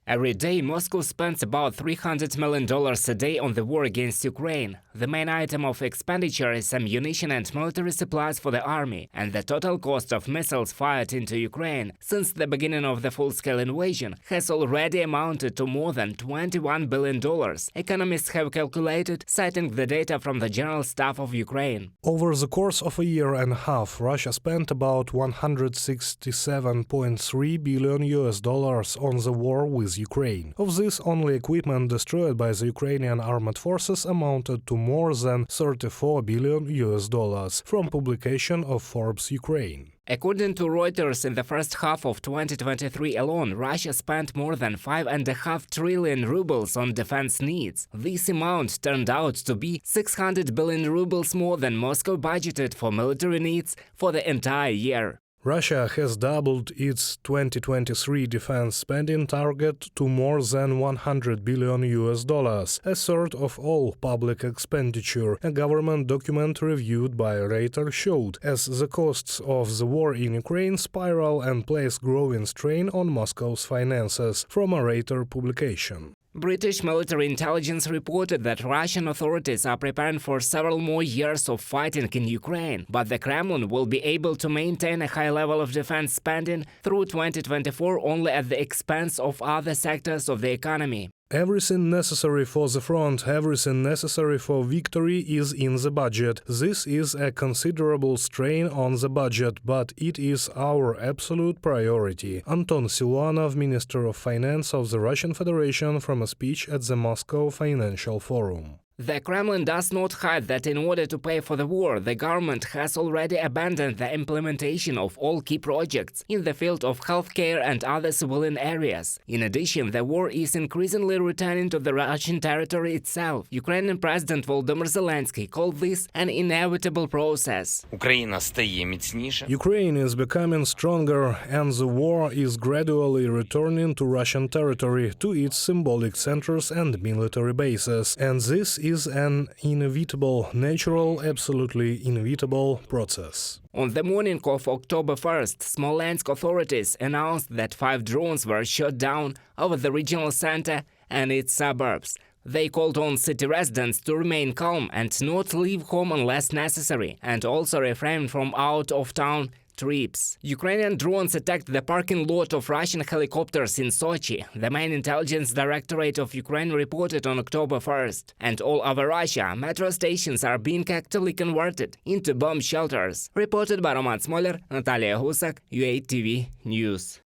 Every day, Moscow spends about $300 million a day on the war against Ukraine. The main item of expenditure is ammunition and military supplies for the army, and the total cost of missiles fired into Ukraine since the beginning of the full-scale invasion has already amounted to more than $21 billion, economists have calculated, citing the data from the General Staff of Ukraine. Over the course of a year and a half, Russia spent about $167.3 billion on the war with Ukraine. Of this, only equipment destroyed by the Ukrainian armed forces amounted to more than $34 billion from publication of Forbes Ukraine. According to Reuters, in the first half of 2023 alone, Russia spent more than 5.5 trillion rubles on defense needs. This amount turned out to be 600 billion rubles more than Moscow budgeted for military needs for the entire year. Russia has doubled its 2023 defense spending target to more than $100 billion, a third of all public expenditure, a government document reviewed by Reuters showed, as the costs of the war in Ukraine spiral and place growing strain on Moscow's finances, from a Reuters publication. British military intelligence reported that Russian authorities are preparing for several more years of fighting in Ukraine, but the Kremlin will be able to maintain a high level of defense spending through 2024 only at the expense of other sectors of the economy. Everything necessary for the front, everything necessary for victory is in the budget. This is a considerable strain on the budget, but it is our absolute priority. Anton Siluanov, Minister of Finance of the Russian Federation, from a speech at the Moscow Financial Forum. The Kremlin does not hide that in order to pay for the war, the government has already abandoned the implementation of all key projects in the field of healthcare and other civilian areas. In addition, the war is increasingly returning to the Russian territory itself. Ukrainian President Volodymyr Zelensky called this an inevitable process. Ukraine is becoming stronger, and the war is gradually returning to Russian territory, to its symbolic centers and military bases, and this is an inevitable, natural, absolutely inevitable process. On the morning of October 1st, Smolensk authorities announced that 5 drones were shot down over the regional center and its suburbs. They called on city residents to remain calm and not leave home unless necessary, and also refrain from out-of-town trips. Ukrainian drones attacked the parking lot of Russian helicopters in Sochi, the main intelligence directorate of Ukraine reported on October 1st. And all over Russia, metro stations are being actively converted into bomb shelters. Reported by Roman Smoler, Natalia Husak, UATV News.